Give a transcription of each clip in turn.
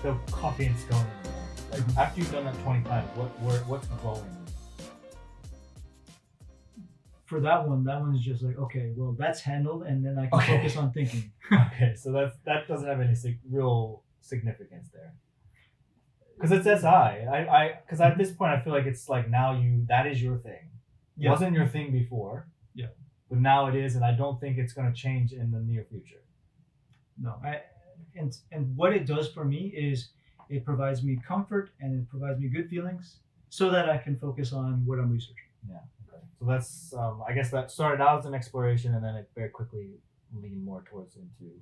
the coffee and scone anymore. Like after you've done that 20 times, what's growing? For that one's just like, okay, well, that's handled, and then I can focus on thinking. Okay, so that doesn't have any real significance there. Because it's SI. Because at this point, I feel like it's like now that is your thing. It wasn't your thing before. Yeah. But now it is, and I don't think it's going to change in the near future. No, and what it does for me is it provides me comfort and it provides me good feelings so that I can focus on what I'm researching. Yeah. Okay. So that's I guess that started out as an exploration, and then it very quickly leaned more towards into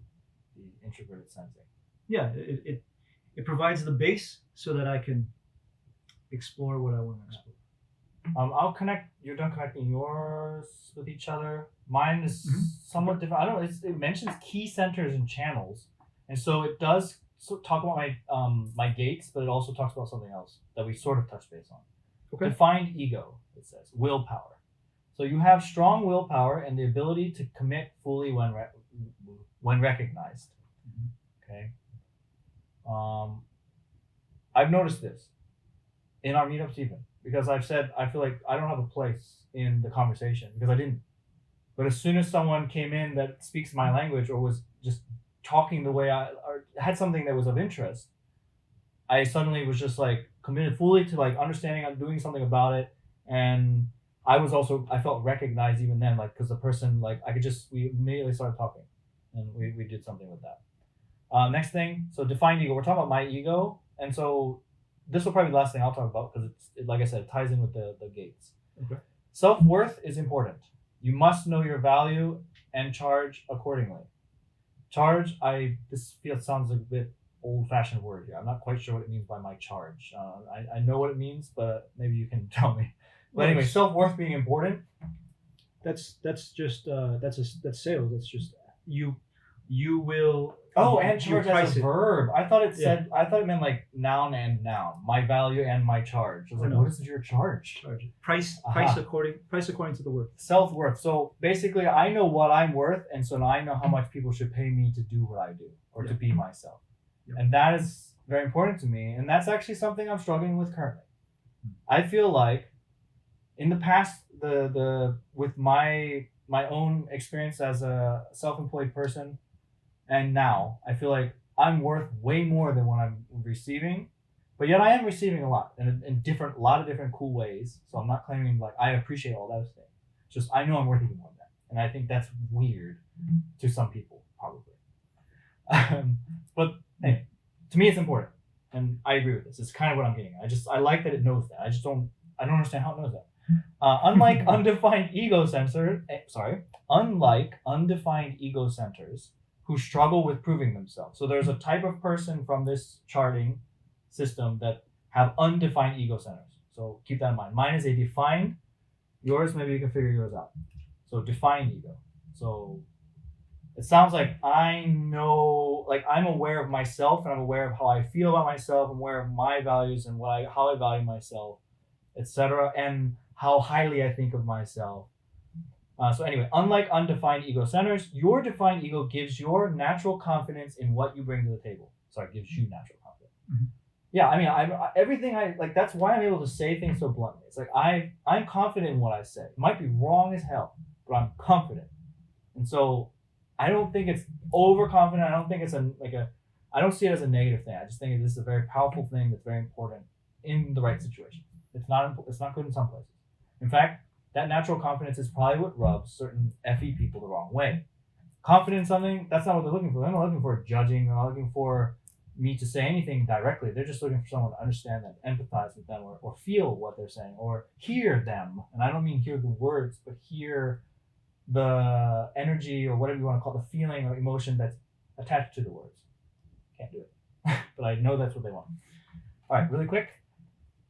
the introverted sensing. Yeah, it provides the base so that I can explore what I want to explore. I'll connect. You're done connecting yours with each other. Mine is somewhat different. I don't know. It mentions key centers and channels, and so it does talk about my gates, but it also talks about something else that we sort of touched base on. Okay. Defined ego. It says willpower. So you have strong willpower and the ability to commit fully when recognized. Okay. I've noticed this in our meetups even. Because I've said, I feel like I don't have a place in the conversation because I didn't. But as soon as someone came in that speaks my language or was just talking the way or had something that was of interest, I suddenly was just like committed fully to like understanding I'm doing something about it. And I felt recognized even then, like, because the person, like, we immediately started talking and we did something with that. Next thing, so defined ego. We're talking about my ego. And so this will probably be the last thing I'll talk about because like I said, it ties in with the gates. Okay. Self-worth is important. You must know your value and charge accordingly. Charge, this sounds like a bit old-fashioned word here. I'm not quite sure what it means by my charge. I know what it means, but maybe you can tell me. But anyway, self-worth being important. That's just that's sales. That's just you will. And charge as a verb. I thought it meant like noun and noun. My value and my charge. I was like, what is your charge? Price according to the word. Self-worth. So basically, I know what I'm worth, and so now I know how much people should pay me to do what I do or to be myself. Yep. And that is very important to me, and that's actually something I'm struggling with currently. I feel like in the past, with my own experience as a self-employed person. And now I feel like I'm worth way more than what I'm receiving, but yet I am receiving a lot in a lot of different cool ways. So I'm not claiming like I appreciate all those things. It's just I know I'm worth even more than that, and I think that's weird to some people probably. But anyway, to me it's important, and I agree with this. It's kind of what I'm getting at. I like that it knows that. I don't understand how it knows that. Unlike undefined ego centers who struggle with proving themselves. So there's a type of person from this charting system that have undefined ego centers. So keep that in mind. Mine is a defined. Yours, maybe you can figure yours out. So defined ego. So it sounds like I know, like I'm aware of myself and I'm aware of how I feel about myself. I'm aware of my values and how I value myself, etc. And how highly I think of myself. So anyway, unlike undefined ego centers, your defined ego gives your natural confidence in what you bring to the table. Sorry, gives you natural confidence. Mm-hmm. Yeah, I mean, everything I like. That's why I'm able to say things so bluntly. It's like I'm confident in what I say. It might be wrong as hell, but I'm confident. And so I don't think it's overconfident. I don't think it's I don't see it as a negative thing. I just think this is a very powerful thing that's very important in the right situation. It's not good in some places. In fact, that natural confidence is probably what rubs certain FE people the wrong way. Confident in something, that's not what they're looking for. They're not looking for judging. They're not looking for me to say anything directly. They're just looking for someone to understand them, empathize with them, or feel what they're saying, or hear them. And I don't mean hear the words, but hear the energy or whatever you want to call it, the feeling or emotion that's attached to the words. Can't do it. But I know that's what they want. All right, really quick.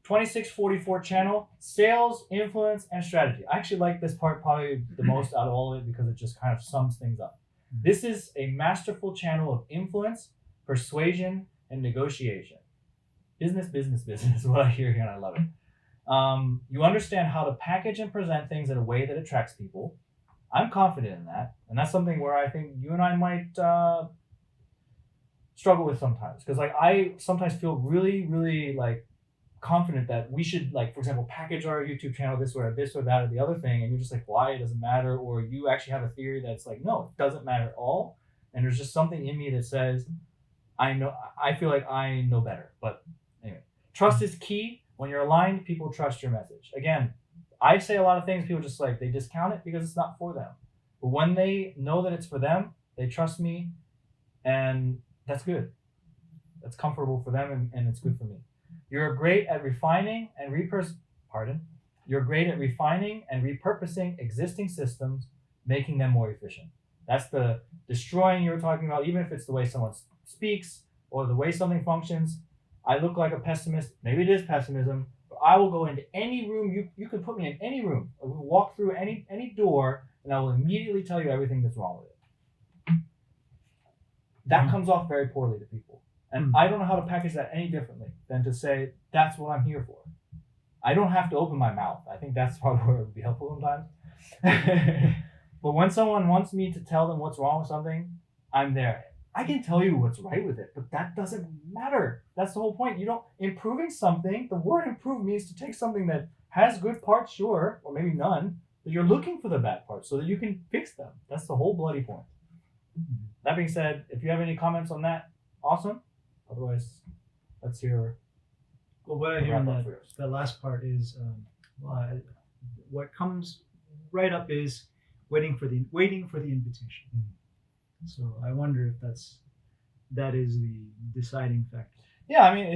2644 channel, sales, influence, and strategy. I actually like this part probably the most out of all of it because it just kind of sums things up. This is a masterful channel of influence, persuasion, and negotiation. Business is what I hear here, and I love it. You understand how to package and present things in a way that attracts people. I'm confident in that, and that's something where I think you and I might struggle with sometimes, because like I sometimes feel really, really like confident that we should, like, for example, package our YouTube channel this way or this or that or the other thing, and you're just like, why? It doesn't matter. Or you actually have a theory that's like, no, it doesn't matter at all. And there's just something in me that says, I feel like I know better. But anyway, trust is key. When you're aligned, people trust your message. Again, I say a lot of things, people just like, they discount it because it's not for them. But when they know that it's for them, they trust me, and that's good. That's comfortable for them, and it's good for me. You're great at refining and You're great at refining and repurposing existing systems, making them more efficient. That's the destroying you were talking about, even if it's the way someone speaks or the way something functions. I look like a pessimist. Maybe it is pessimism, but I will go into any room. You can put me in any room. I will walk through any door, and I will immediately tell you everything that's wrong with it. That comes off very poorly to people. And I don't know how to package that any differently than to say, that's what I'm here for. I don't have to open my mouth. I think that's probably where it would be helpful sometimes. But when someone wants me to tell them what's wrong with something, I'm there. I can tell you what's right with it, but that doesn't matter. That's the whole point. Improving something, the word improve means to take something that has good parts, sure, or maybe none, but you're looking for the bad parts so that you can fix them. That's the whole bloody point. That being said, if you have any comments on that, awesome. Otherwise, let's hear. Well, what I hear in that last part is, what comes right up is waiting for the invitation. So I wonder if that is the deciding factor. Yeah, I mean,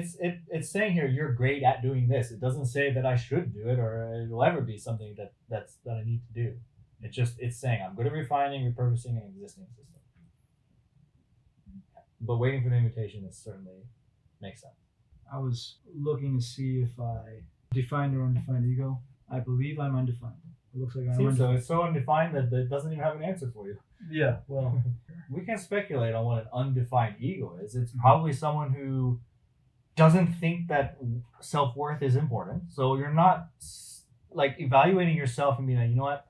it's saying here you're great at doing this. It doesn't say that I should do it or it'll ever be something that I need to do. It's saying I'm good at refining, repurposing an existing system. But waiting for the invitation is certainly makes sense. I was looking to see if I defined or undefined ego. I believe I'm undefined. It looks like I'm undefined. So it's so undefined that it doesn't even have an answer for you. Yeah, well, we can speculate on what an undefined ego is. It's probably someone who doesn't think that self-worth is important. So you're not like evaluating yourself and being like, you know what?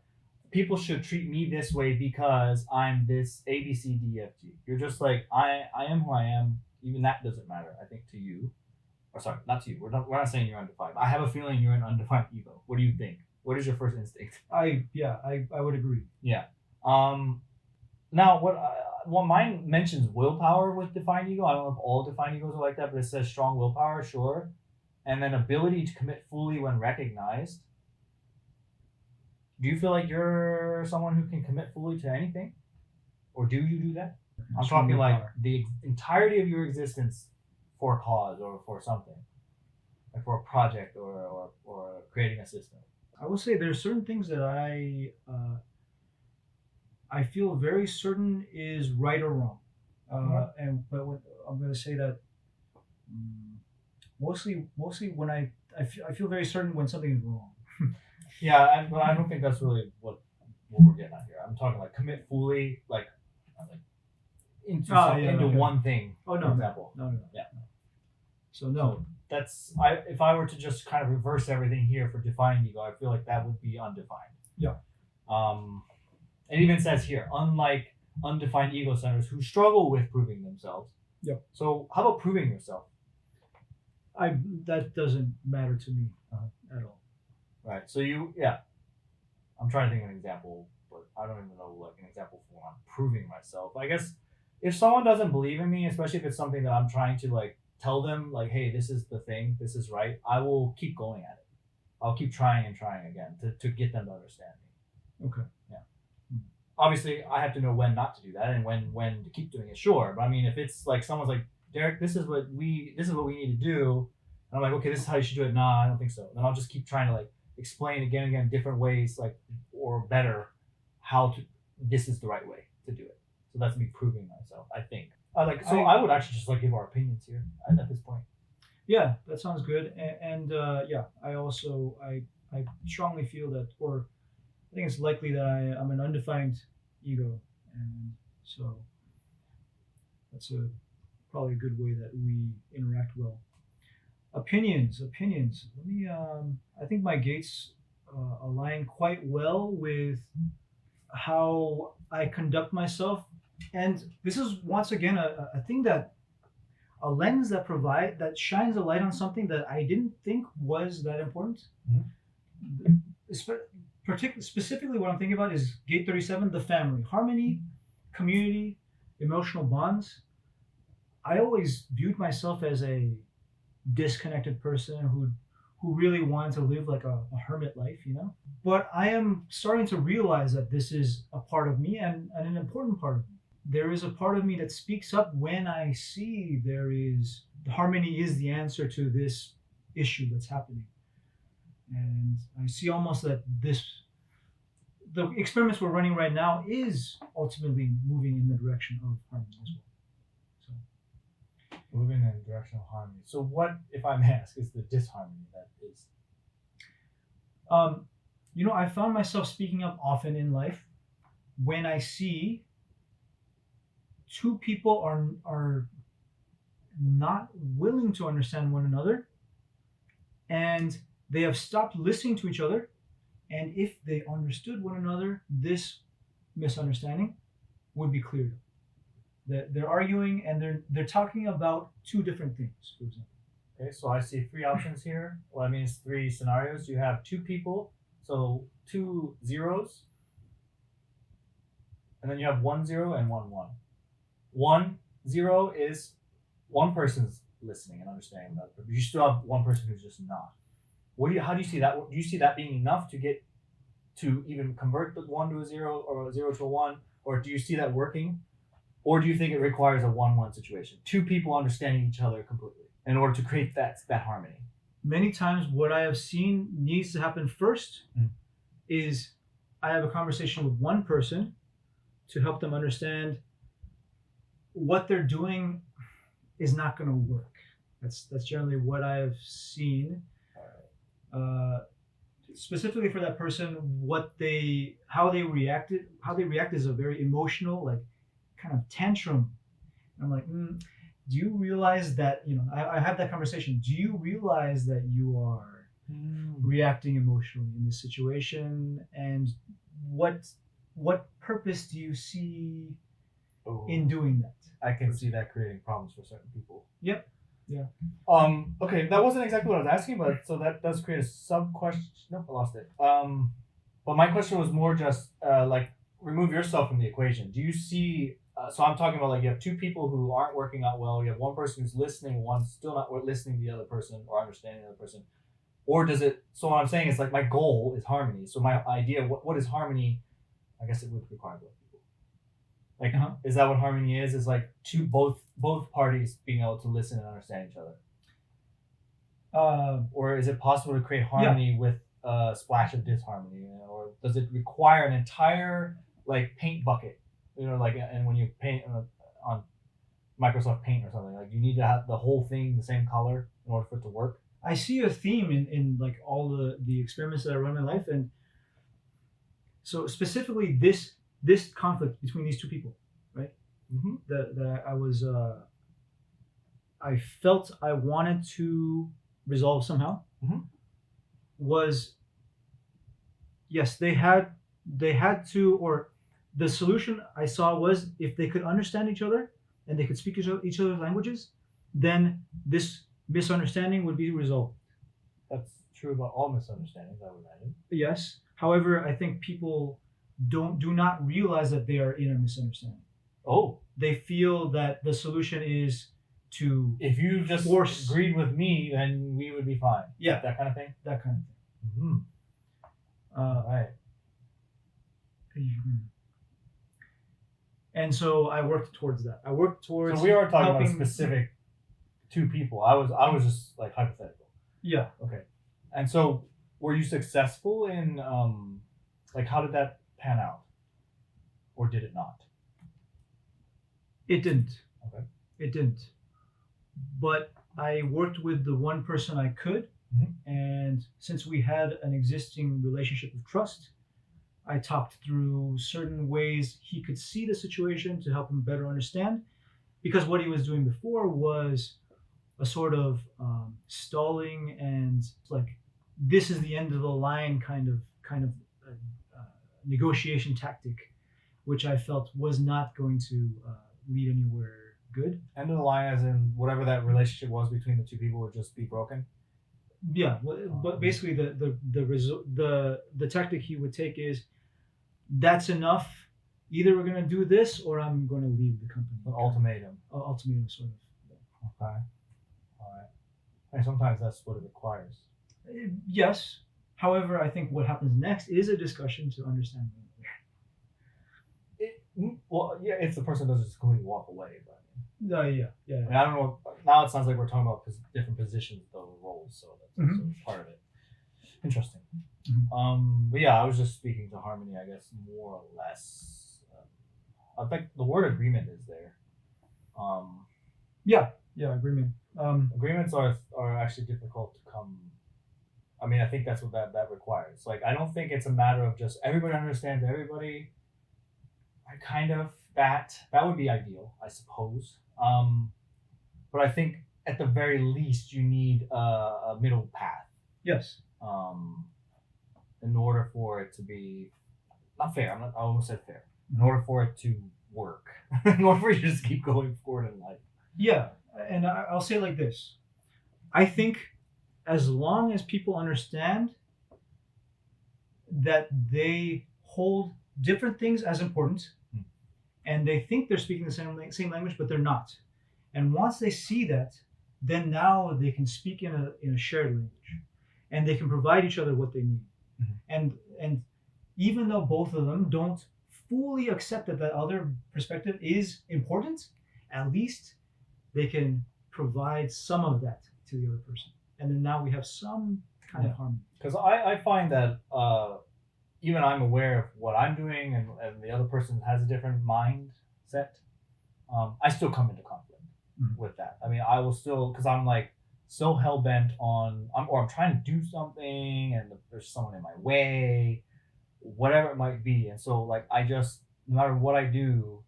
People should treat me this way because I'm this A, B, C, D, F, G. You're just like, I am who I am. Even that doesn't matter, I think, to you. Or sorry, not to you. We're not saying you're undefined. I have a feeling you're an undefined ego. What do you think? What is your first instinct? I would agree. Yeah. Now what mine mentions willpower with defined ego. I don't know if all defined egos are like that, but it says strong willpower, sure, and then ability to commit fully when recognized. Do you feel like you're someone who can commit fully to anything, or do you do that? I'm talking like the entirety of your existence for a cause or for something, like for a project or creating a system. I will say there's certain things that I feel very certain is right or wrong, but I'm going to say that mostly when I feel very certain when something is wrong. Yeah, but I don't think that's really what we're getting at here. I'm talking like commit fully, like into one thing. Oh no, for example. No. Yeah. So no. That's if I were to just kind of reverse everything here for defined ego, I feel like that would be undefined. Yeah. It even says here, unlike undefined ego centers who struggle with proving themselves. Yeah. So how about proving yourself? That doesn't matter to me at all. Right. So I'm trying to think of an example, but I don't even know like an example for when I'm proving myself. I guess if someone doesn't believe in me, especially if it's something that I'm trying to like tell them like, hey, this is the thing, this is right, I will keep going at it. I'll keep trying and trying again to get them to understand me. Okay. Yeah. Obviously, I have to know when not to do that and when to keep doing it. Sure, but I mean, if it's like someone's like, Derek, this is what we need to do, and I'm like, okay, this is how you should do it. Nah, I don't think so. Then I'll just keep trying to like explain again and again different ways, like or better, this is the right way to do it. So that's me proving myself, I think. I would actually just like give our opinions here at this point. Yeah, that sounds good. And I also I strongly feel that, or I think it's likely that I'm an undefined ego, and so that's probably a good way that we interact well. Opinions. Let me. I think my gates align quite well with how I conduct myself, and this is once again a thing that a lens that shines a light on something that I didn't think was that important. Specifically, what I'm thinking about is Gate 37, the family, harmony, community, emotional bonds. I always viewed myself as a disconnected person who really wanted to live like a hermit life, you know. But I am starting to realize that this is a part of me and an important part of me. There is a part of me that speaks up when I see harmony is the answer to this issue that's happening. And I see almost that the experiments we're running right now is ultimately moving in the direction of harmony as well. So moving in the direction of harmony. So what, if I may ask, is the disharmony that is? I found myself speaking up often in life when I see two people are not willing to understand one another, and they have stopped listening to each other. And if they understood one another, this misunderstanding would be cleared up. They're arguing and they're talking about two different things, for example. Okay, so I see three options here. Well, that means three scenarios. You have two people, so 2 zeros, and then you have 1 0 and 1 1. 1 0 is one person's listening and understanding that, but you still have one person who's just not. How do you see that? Do you see that being enough to get to even convert the 1 to a 0 or a 0 to a 1, or do you see that working? Or do you think it requires a 1-1 situation? Two people understanding each other completely in order to create that harmony. Many times what I have seen needs to happen first is I have a conversation with one person to help them understand what they're doing is not going to work. That's generally what I have seen. Specifically for that person, how they react is a very emotional, like kind of tantrum. And I'm like, do you realize that, I have that conversation. Do you realize that you are reacting emotionally in this situation? And what purpose do you see in doing that? I can see that creating problems for certain people. Yep. Yeah. Okay, that wasn't exactly what I was asking, but so that does create a sub question. Nope, I lost it. But my question was more just like remove yourself from the equation. Do you see? So I'm talking about like you have two people who aren't working out well. You have one person who's listening, one's still not listening to the other person or understanding the other person. Or does it? So what I'm saying is like my goal is harmony. So my idea, what is harmony? I guess it would require both people. Like, is that what harmony is? Is like both parties being able to listen and understand each other. Or is it possible to create harmony with a splash of disharmony? Or does it require an entire like paint bucket? Like, and when you paint on Microsoft Paint or something, like you need to have the whole thing the same color in order for it to work. I see a theme in like all the experiments that I run in my life, and so specifically this conflict between these two people, right? That I felt I wanted to resolve somehow was, yes, they had to, or the solution I saw was if they could understand each other and they could speak each other's languages, then this misunderstanding would be resolved. That's true about all misunderstandings, I would imagine. Yes. However, I think people do not realize that they are in a misunderstanding. Oh. They feel that the solution is to if you just agreed with me, then we would be fine. Yeah. That kind of thing? That kind of thing. Right. And so I worked towards that. So we are talking about specific two people. I was just like hypothetical. Yeah. Okay. And so were you successful in like how did that pan out? Or did it not? It didn't. Okay. It didn't. But I worked with the one person I could, and since we had an existing relationship of trust, I talked through certain ways he could see the situation to help him better understand, because what he was doing before was a sort of stalling and like this is the end of the line kind of negotiation tactic, which I felt was not going to lead anywhere good. End of the line, as in whatever that relationship was between the two people would just be broken. Yeah, but basically the tactic he would take is, that's enough. Either we're gonna do this or I'm going to leave the company. An ultimatum. Ultimatum, sort of. Okay. All right. And sometimes that's what it requires. Yes. However, I think what happens next is a discussion to understand one Well, yeah, if the person doesn't just completely walk away, but another. Yeah. I mean, I don't know. Now it sounds like we're talking about different positions, though, roles, so that's also part of it. Interesting. But yeah, I was just speaking to harmony, I guess, more or less. I think the word agreement is there. Yeah, agreement. Agreements are actually difficult to come. I mean, I think that's what that requires. Like, I don't think it's a matter of just everybody understands everybody. I kind of that would be ideal, I suppose. But I think at the very least you need a middle path. Yes. In order for it to be not fair. I almost said fair. In order for it to work. In order for you to just keep going forward in life. Yeah, and I'll say it like this. I think as long as people understand that they hold different things as important, and they think they're speaking the same language, but they're not. And once they see that, then now they can speak in a shared language, and they can provide each other what they need. And even though both of them don't fully accept that other perspective is important, at least they can provide some of that to the other person, and then now we have some kind of harmony. Because I find that even I'm aware of what I'm doing, and the other person has a different mindset. I still come into conflict with that. I mean, I will still, because I'm like so hell bent on, I'm trying to do something, and there's someone in my way, whatever it might be, and so like I just, no matter what I do,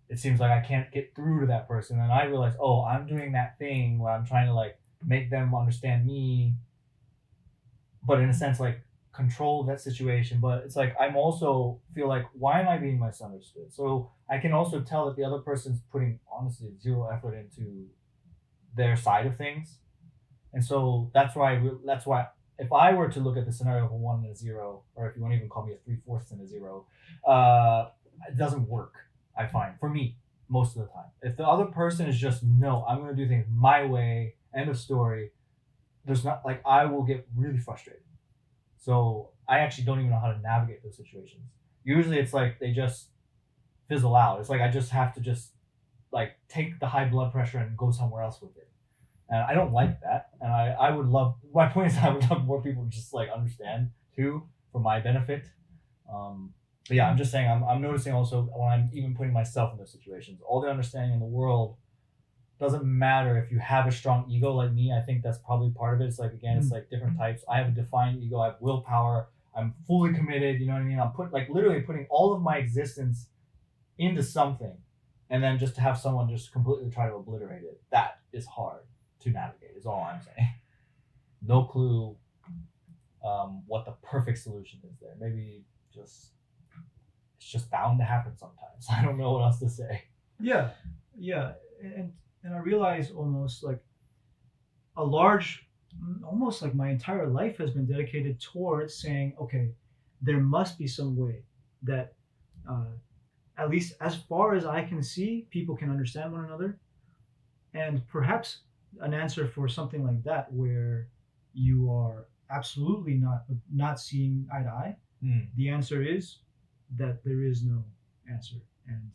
it seems like I can't get through to that person, and I realize, oh, I'm doing that thing where I'm trying to like make them understand me, but in a sense like control that situation. But it's like I'm also feel like, why am I being misunderstood? So I can also tell that the other person's putting honestly zero effort into their side of things, and so that's why if I were to look at the scenario of a 1 and a 0, or if you want to even call me a 3/4 and a 0, it doesn't work. I find, for me, most of the time, if the other person is just, no, I'm going to do things my way, end of story, there's not, like, I will get really frustrated. So I actually don't even know how to navigate those situations. Usually it's like they just fizzle out. It's like I just have to just like take the high blood pressure and go somewhere else with it. And I don't like that. And I would love, my point is, I would love more people to just like understand too, for my benefit. But yeah, I'm just saying, I'm noticing also when I'm even putting myself in those situations, all the understanding in the world doesn't matter if you have a strong ego like me. I think that's probably part of it. It's like, again, it's like different types. I have a defined ego. I have willpower. I'm fully committed. You know what I mean? I'm literally putting all of my existence into something, and then just to have someone just completely try to obliterate it, that is hard to navigate, is all I'm saying. No clue what the perfect solution is there. Maybe it's just bound to happen sometimes. I don't know what else to say. Yeah. And I realize almost like almost like my entire life has been dedicated towards saying, okay, there must be some way that at least as far as I can see, people can understand one another. And perhaps an answer for something like that, where you are absolutely not seeing eye to eye, the answer is that there is no answer, and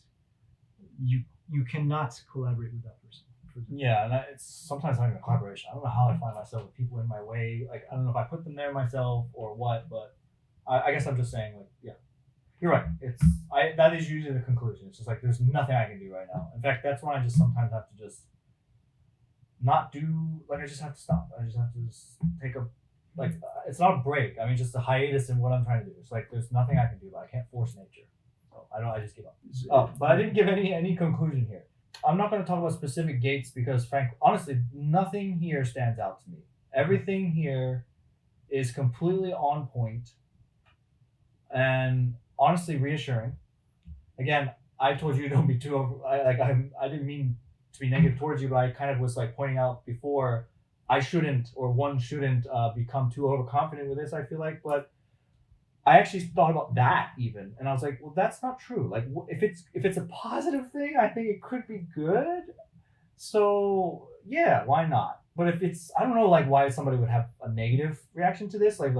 you cannot collaborate with that person. Yeah, and it's sometimes not even a collaboration. I don't know how I find myself with people in my way. Like, I don't know if I put them there myself or what, but I guess I'm just saying, like, yeah, you're right. That is usually the conclusion. It's just like there's nothing I can do right now. In fact, that's when I just sometimes have to just not do, like, I just have to stop. I just have to just take it's not a break. I mean, just a hiatus in what I'm trying to do. It's like there's nothing I can do, but I can't force nature. So I just give up. Oh, but I didn't give any conclusion here. I'm not going to talk about specific gates because, honestly, nothing here stands out to me. Everything here is completely on point and honestly reassuring. Again, I told you don't be too over. I didn't mean to be negative towards you, but I kind of was like pointing out before, I shouldn't, or one shouldn't become too overconfident with this, I feel like. But I actually thought about that even, and I was like, well, that's not true. Like, if it's a positive thing, I think it could be good. So yeah, why not? But if it's, I don't know, like why somebody would have a negative reaction to this, like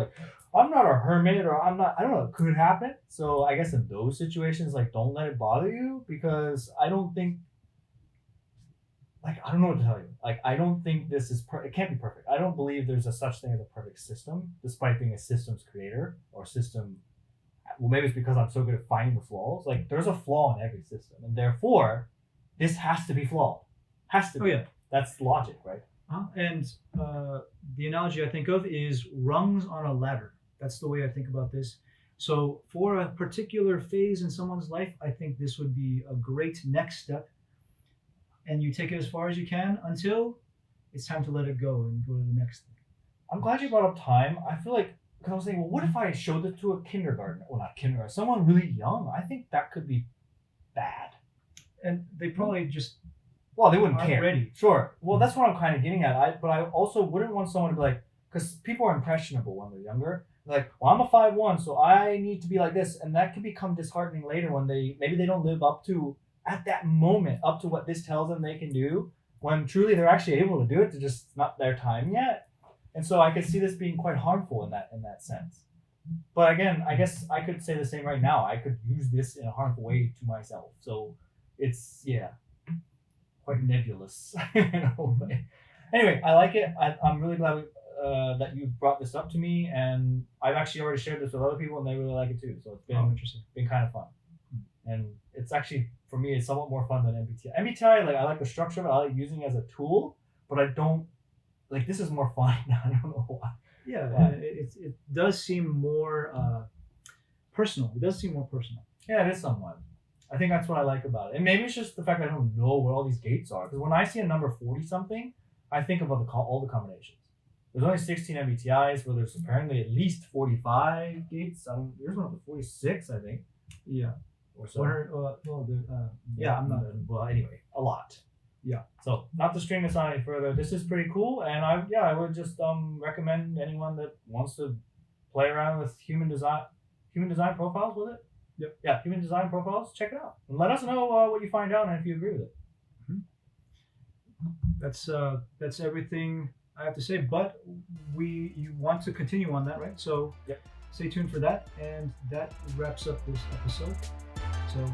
I'm not a hermit, or I'm not, I don't know, it could happen. So I guess in those situations, like don't let it bother you, because I don't think, like I don't know what to tell you. Like I don't think this is it can't be perfect. I don't believe there's a such thing as a perfect system, despite being a systems creator or system. Well, maybe it's because I'm so good at finding the flaws. Like there's a flaw in every system, and therefore, this has to be flawed. Has to be. Oh yeah. That's logic, right? And the analogy I think of is rungs on a ladder. That's the way I think about this. So for a particular phase in someone's life, I think this would be a great next step. And you take it as far as you can until it's time to let it go and go to the next thing. I'm glad you brought up time. I feel like, because I was thinking, well, what if I showed it to a kindergarten, or not kindergarten, someone really young? I think that could be bad. And they probably just Well, they wouldn't aren't care. ready. Sure. Well, that's what I'm kind of getting at. But I also wouldn't want someone to be like, because people are impressionable when they're younger. They're like, well, I'm a 5'1", so I need to be like this, and that can become disheartening later when maybe they don't live up to, at that moment, up to what this tells them they can do, when truly they're actually able to do it. They're just not their time yet. And so I could see this being quite harmful in that sense. But again, I guess I could say the same right now. I could use this in a harmful way to myself. So it's quite nebulous in a way. Anyway, I like it. I'm really glad that you brought this up to me, and I've actually already shared this with other people, and they really like it too. So it's been kind of fun, and it's actually, for me, it's somewhat more fun than MBTI. MBTI, like I like the structure of it. I like using it as a tool, but I don't like, this is more fun. I don't know why. Yeah, Why? it does seem more personal. It does seem more personal. Yeah, it is somewhat. I think that's what I like about it. And maybe it's just the fact that I don't know what all these gates are. Because when I see a number 40 something, I think about all the combinations. There's only 16 MBTIs, where there's apparently at least 45 gates. There's one up to 46, I think. Yeah. Or so. Yeah, I'm not. Well, anyway, a lot. Yeah. So not to string this on any further, this is pretty cool, and I would just recommend anyone that wants to play around with human design profiles with it. Yep. Yeah, human design profiles. Check it out and let us know what you find out and if you agree with it. That's everything I have to say. But you want to continue on that, right? So yep. Stay tuned for that, and that wraps up this episode. So